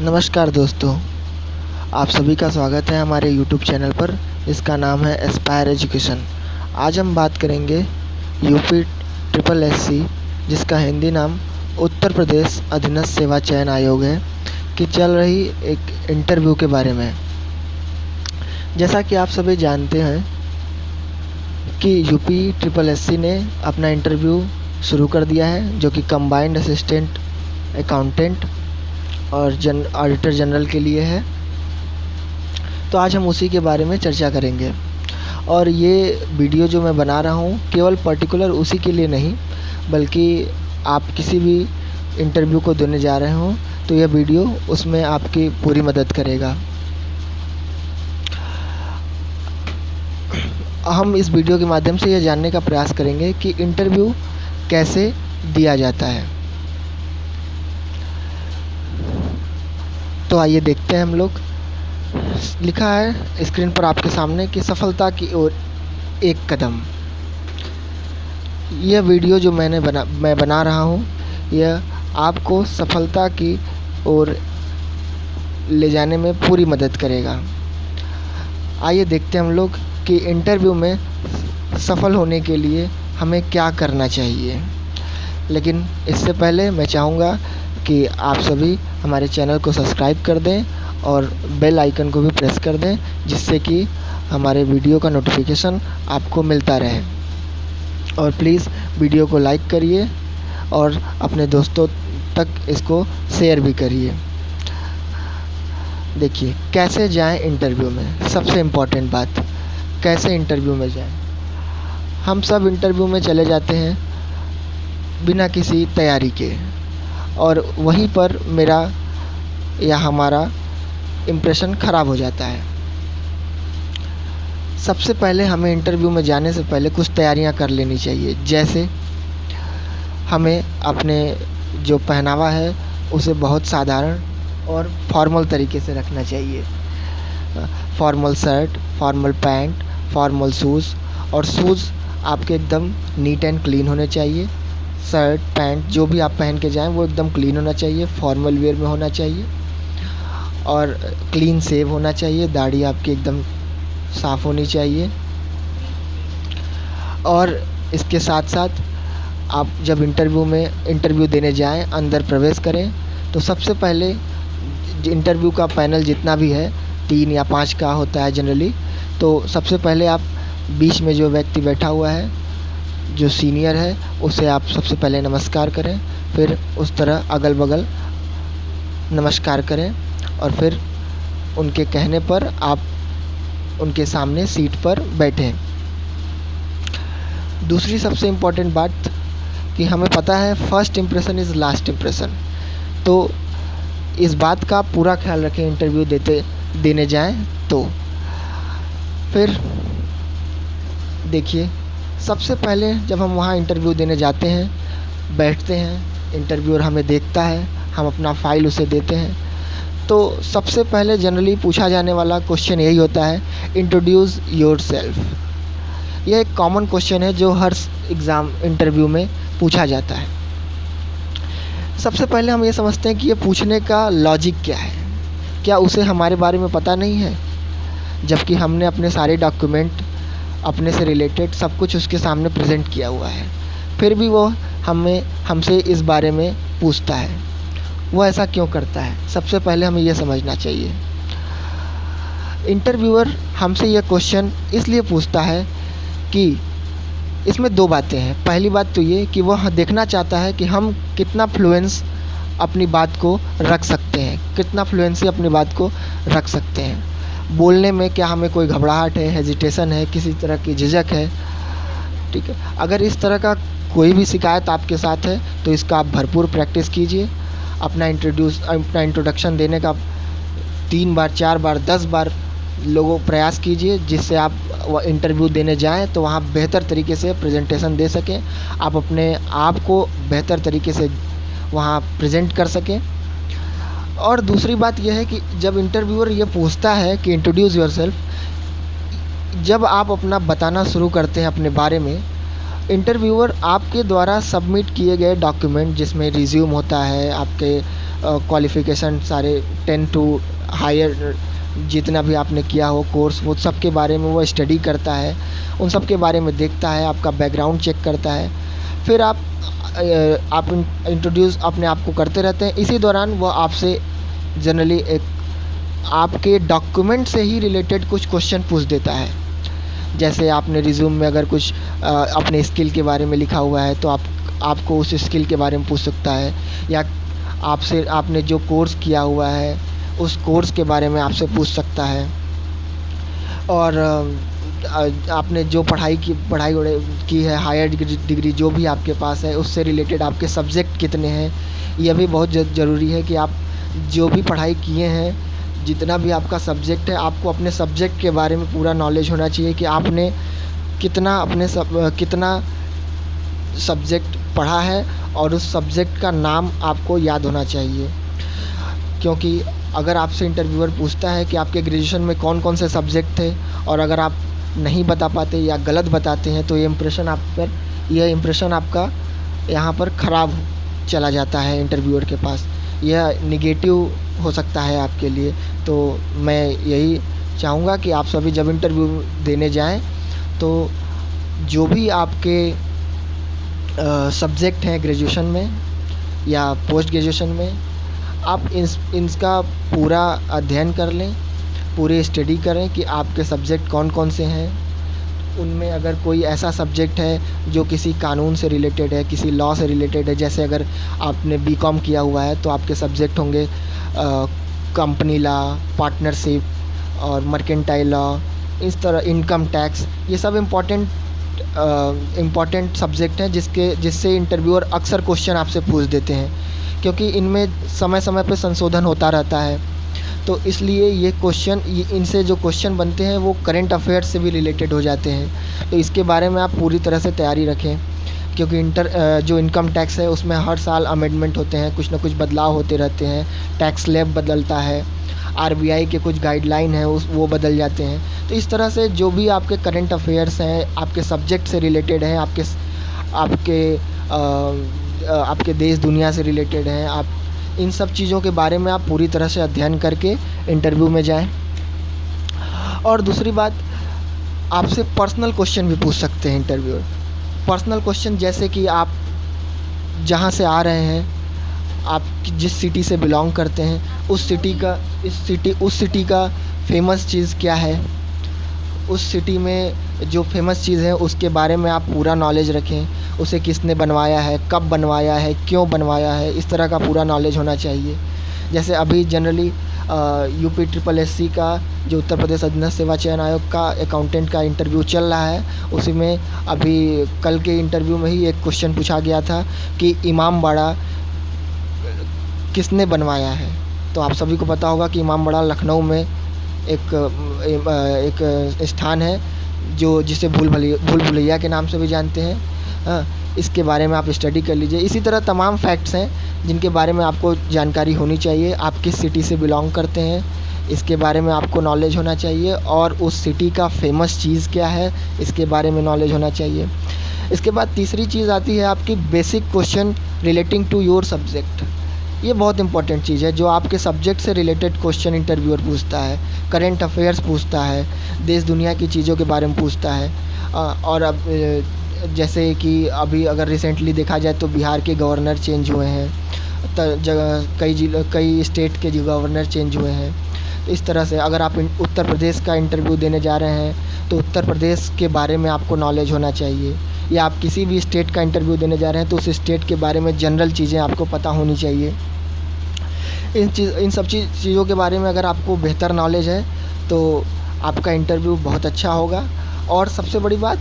नमस्कार दोस्तों, आप सभी का स्वागत है हमारे यूट्यूब चैनल पर। इसका नाम है एस्पायर एजुकेशन। आज हम बात करेंगे यूपी ट्रिपल एससी, जिसका हिंदी नाम उत्तर प्रदेश अधीनस्थ सेवा चयन आयोग है, कि चल रही एक इंटरव्यू के बारे में। जैसा कि आप सभी जानते हैं कि यूपी ट्रिपल एससी ने अपना इंटरव्यू शुरू कर दिया है, जो कि कंबाइंड असिस्टेंट अकाउंटेंट और ऑडिटर जनरल के लिए है। तो आज हम उसी के बारे में चर्चा करेंगे। और ये वीडियो जो मैं बना रहा हूँ केवल पर्टिकुलर उसी के लिए नहीं, बल्कि आप किसी भी इंटरव्यू को देने जा रहे हों तो यह वीडियो उसमें आपकी पूरी मदद करेगा। हम इस वीडियो के माध्यम से यह जानने का प्रयास करेंगे कि इंटरव्यू कैसे दिया जाता है। तो आइए देखते हैं हम लोग। लिखा है स्क्रीन पर आपके सामने कि सफलता की ओर एक कदम। यह वीडियो जो मैं बना रहा हूँ, यह आपको सफलता की ओर ले जाने में पूरी मदद करेगा। आइए देखते हैं हम लोग कि इंटरव्यू में सफल होने के लिए हमें क्या करना चाहिए। लेकिन इससे पहले मैं चाहूँगा कि आप सभी हमारे चैनल को सब्सक्राइब कर दें और बेल आइकन को भी प्रेस कर दें, जिससे कि हमारे वीडियो का नोटिफिकेशन आपको मिलता रहे। और प्लीज़ वीडियो को लाइक करिए और अपने दोस्तों तक इसको शेयर भी करिए। देखिए कैसे जाएं इंटरव्यू में। सबसे इम्पॉर्टेंट बात, कैसे इंटरव्यू में जाएं। हम सब इंटरव्यू में चले जाते हैं बिना किसी तैयारी के, और वहीं पर मेरा या हमारा इम्प्रेशन ख़राब हो जाता है। सबसे पहले हमें इंटरव्यू में जाने से पहले कुछ तैयारियां कर लेनी चाहिए। जैसे हमें अपने जो पहनावा है उसे बहुत साधारण और फॉर्मल तरीके से रखना चाहिए। Formal shirt, formal pant, formal shoes, और शूज़ आपके एकदम नीट एंड क्लीन होने चाहिए। शर्ट पैंट जो भी आप पहन के जाएं वो एकदम क्लीन होना चाहिए, फॉर्मल वेयर में होना चाहिए, और क्लीन शेव होना चाहिए। दाढ़ी आपकी एकदम साफ़ होनी चाहिए। और इसके साथ साथ आप जब इंटरव्यू देने जाएं, अंदर प्रवेश करें, तो सबसे पहले इंटरव्यू का पैनल जितना भी है 3 या 5 का होता है जनरली। तो सबसे पहले आप बीच में जो व्यक्ति बैठा हुआ है, जो सीनियर है, उसे आप सबसे पहले नमस्कार करें। फिर उस तरह अगल बगल नमस्कार करें, और फिर उनके कहने पर आप उनके सामने सीट पर बैठें। दूसरी सबसे इम्पॉर्टेंट बात कि हमें पता है first impression is last impression. तो इस बात का पूरा ख्याल रखें इंटरव्यू देने जाएं तो। फिर देखिए, सबसे पहले जब हम वहाँ इंटरव्यू देने जाते हैं, बैठते हैं, इंटरव्यूअर हमें देखता है, हम अपना फ़ाइल उसे देते हैं, तो सबसे पहले जनरली पूछा जाने वाला क्वेश्चन यही होता है, इंट्रोड्यूस योरसेल्फ। यह एक कॉमन क्वेश्चन है जो हर एग्ज़ाम इंटरव्यू में पूछा जाता है। सबसे पहले हम ये समझते हैं कि ये पूछने का लॉजिक क्या है। क्या उसे हमारे बारे में पता नहीं है, जबकि हमने अपने सारे डॉक्यूमेंट, अपने से रिलेटेड सब कुछ उसके सामने प्रेजेंट किया हुआ है, फिर भी वो हमसे इस बारे में पूछता है। वो ऐसा क्यों करता है, सबसे पहले हमें ये समझना चाहिए। इंटरव्यूअर हमसे ये क्वेश्चन इसलिए पूछता है कि इसमें 2 बातें हैं। पहली बात तो ये कि वह देखना चाहता है कि हम कितना फ्लुएंस अपनी बात को रख सकते हैं, कितना फ्लुएंसी अपनी बात को रख सकते हैं। बोलने में क्या हमें कोई घबराहट है, हेजिटेशन है, किसी तरह की झिझक है, ठीक है। अगर इस तरह का कोई भी शिकायत आपके साथ है तो इसका आप भरपूर प्रैक्टिस कीजिए। अपना इंट्रोडक्शन देने का 3 बार, 4 बार, 10 बार लोगों प्रयास कीजिए, जिससे आप इंटरव्यू देने जाएं तो वहाँ बेहतर तरीके से प्रेजेंटेशन दे सकें, आप अपने आप को बेहतर तरीके से वहाँ प्रेजेंट कर सकें। और दूसरी बात यह है कि जब इंटरव्यूअर ये पूछता है कि इंट्रोड्यूस योरसेल्फ, जब आप अपना बताना शुरू करते हैं अपने बारे में, इंटरव्यूअर आपके द्वारा सबमिट किए गए डॉक्यूमेंट, जिसमें रिज्यूम होता है, आपके क्वालिफ़िकेशन सारे 10 टू हायर जितना भी आपने किया हो कोर्स, वो सब के बारे में वो स्टडी करता है, उन सब के बारे में देखता है, आपका बैकग्राउंड चेक करता है। फिर आप इंट्रोड्यूस अपने आप को करते रहते हैं। इसी दौरान वो आपसे जनरली एक आपके डॉक्यूमेंट से ही रिलेटेड कुछ क्वेश्चन पूछ देता है। जैसे आपने रिज्यूम में अगर कुछ अपने स्किल के बारे में लिखा हुआ है तो आपको उस स्किल के बारे में पूछ सकता है, या आपने जो कोर्स किया हुआ है उस कोर्स के बारे में आपसे पूछ सकता है। और आपने जो पढ़ाई की है, हायर डिग्री जो भी आपके पास है, उससे रिलेटेड आपके सब्जेक्ट कितने हैं। यह भी बहुत ज़रूरी है कि आप जो भी पढ़ाई किए हैं, जितना भी आपका सब्जेक्ट है, आपको अपने सब्जेक्ट के बारे में पूरा नॉलेज होना चाहिए कि आपने कितना सब्जेक्ट पढ़ा है, और उस सब्जेक्ट का नाम आपको याद होना चाहिए। क्योंकि अगर आपसे इंटरव्यूअर पूछता है कि आपके ग्रेजुएशन में कौन कौन से सब्जेक्ट थे, और अगर आप नहीं बता पाते या गलत बताते हैं, तो यह इम्प्रेशन आपका यहाँ पर ख़राब चला जाता है इंटरव्यूअर के पास। यह नेगेटिव हो सकता है आपके लिए। तो मैं यही चाहूँगा कि आप सभी जब इंटरव्यू देने जाएं, तो जो भी आपके सब्जेक्ट हैं ग्रेजुएशन में या पोस्ट ग्रेजुएशन में, आप इनका पूरा अध्ययन कर लें, पूरी स्टडी करें कि आपके सब्जेक्ट कौन कौन से हैं। उनमें अगर कोई ऐसा सब्जेक्ट है जो किसी कानून से रिलेटेड है, किसी लॉ से रिलेटेड है, जैसे अगर आपने बीकॉम किया हुआ है तो आपके सब्जेक्ट होंगे कंपनी लॉ, पार्टनरशिप और मर्केंटाइल लॉ, इस तरह इनकम टैक्स। ये सब इम्पॉर्टेंट सब्जेक्ट हैं जिससे इंटरव्यूअर अक्सर क्वेश्चन आपसे पूछ देते हैं, क्योंकि इनमें समय समय पे संशोधन होता रहता है। तो इसलिए इनसे जो क्वेश्चन बनते हैं वो करंट अफेयर्स से भी रिलेटेड हो जाते हैं। तो इसके बारे में आप पूरी तरह से तैयारी रखें, क्योंकि जो इनकम टैक्स है उसमें हर साल अमेंडमेंट होते हैं, कुछ ना कुछ बदलाव होते रहते हैं। टैक्स स्लैब बदलता है, आरबीआई के कुछ गाइडलाइन है वो बदल जाते हैं। तो इस तरह से जो भी आपके करंट अफेयर्स हैं, आपके सब्जेक्ट से रिलेटेड हैं, आपके देश दुनिया से रिलेटेड हैं, आप इन सब चीज़ों के बारे में आप पूरी तरह से अध्ययन करके इंटरव्यू में जाएं। और दूसरी बात, आपसे पर्सनल क्वेश्चन भी पूछ सकते हैं इंटरव्यूअर। पर्सनल क्वेश्चन जैसे कि आप जहाँ से आ रहे हैं, आप जिस सिटी से बिलोंग करते हैं, उस सिटी का फेमस चीज़ क्या है, उस सिटी में जो फेमस चीज़ है उसके बारे में आप पूरा नॉलेज रखें। उसे किसने बनवाया है, कब बनवाया है, क्यों बनवाया है, इस तरह का पूरा नॉलेज होना चाहिए। जैसे अभी जनरली यूपी SSSC का जो उत्तर प्रदेश अधीनस्थ सेवा चयन आयोग का अकाउंटेंट का इंटरव्यू चल रहा है, उसी में अभी कल के इंटरव्यू में ही एक क्वेश्चन पूछा गया था कि इमामबाड़ा किसने बनवाया है। तो आप सभी को पता होगा कि इमामबाड़ा लखनऊ में एक स्थान है जिसे भूल भुलैया के नाम से भी जानते हैं। इसके बारे में आप स्टडी कर लीजिए। इसी तरह तमाम फैक्ट्स हैं जिनके बारे में आपको जानकारी होनी चाहिए। आप किस सिटी से बिलोंग करते हैं, इसके बारे में आपको नॉलेज होना चाहिए, और उस सिटी का फेमस चीज़ क्या है, इसके बारे में नॉलेज होना चाहिए। इसके बाद तीसरी चीज़ आती है आपकी basic question relating to your subject. ये बहुत इंपॉर्टेंट चीज़ है, जो आपके सब्जेक्ट से रिलेटेड क्वेश्चन इंटरव्यूअर पूछता है, करंट अफेयर्स पूछता है, देश दुनिया की चीज़ों के बारे में पूछता है। और अब जैसे कि अभी अगर रिसेंटली देखा जाए तो बिहार के गवर्नर चेंज हुए हैं, कई स्टेट के गवर्नर चेंज हुए हैं। तो इस तरह से अगर आप उत्तर प्रदेश का इंटरव्यू देने जा रहे हैं तो उत्तर प्रदेश के बारे में आपको नॉलेज होना चाहिए, या आप किसी भी स्टेट का इंटरव्यू देने जा रहे हैं तो उस स्टेट के बारे में जनरल चीज़ें आपको पता होनी चाहिए। इन सब चीज़ों के बारे में अगर आपको बेहतर नॉलेज है तो आपका इंटरव्यू बहुत अच्छा होगा। और सबसे बड़ी बात,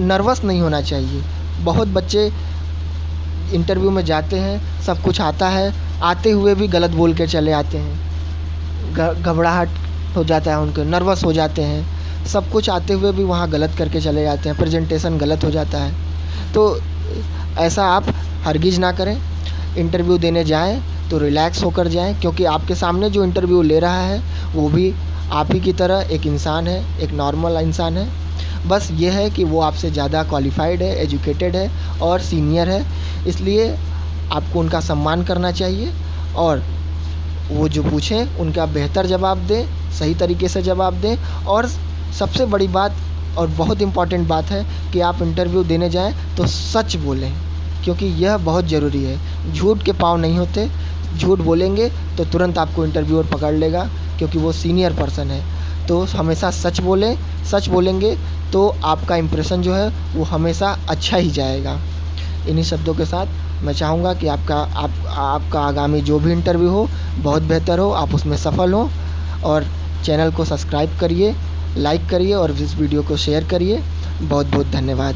नर्वस नहीं होना चाहिए। बहुत बच्चे इंटरव्यू में जाते हैं, सब कुछ आता है, आते हुए भी गलत बोल के चले आते हैं, घबराहट हो जाता है उनको, नर्वस हो जाते हैं, सब कुछ आते हुए भी वहाँ गलत करके चले जाते हैं, प्रेजेंटेशन गलत हो जाता है। तो ऐसा आप हरगिज़ ना करें। इंटरव्यू देने जाएं तो रिलैक्स होकर जाएं, क्योंकि आपके सामने जो इंटरव्यू ले रहा है वो भी आप ही की तरह एक इंसान है, एक नॉर्मल इंसान है। बस ये है कि वो आपसे ज़्यादा क्वालिफ़ाइड है, एजुकेटेड है और सीनियर है, इसलिए आपको उनका सम्मान करना चाहिए और वो जो पूछें उनका बेहतर जवाब दें, सही तरीके से जवाब दें। और सबसे बड़ी बात और बहुत इम्पॉर्टेंट बात है कि आप इंटरव्यू देने जाएँ तो सच बोलें, क्योंकि यह बहुत ज़रूरी है। झूठ के पाँव नहीं होते, झूठ बोलेंगे तो तुरंत आपको इंटरव्यूअर पकड़ लेगा, क्योंकि वो सीनियर पर्सन है। तो हमेशा सच बोलें, सच बोलेंगे तो आपका इम्प्रेशन जो है वो हमेशा अच्छा ही जाएगा। इन्हीं शब्दों के साथ मैं चाहूँगा कि आपका आगामी जो भी इंटरव्यू हो बहुत बेहतर हो, आप उसमें सफल हों। और चैनल को सब्सक्राइब करिए, लाइक करिए और इस वीडियो को शेयर करिए। बहुत बहुत धन्यवाद।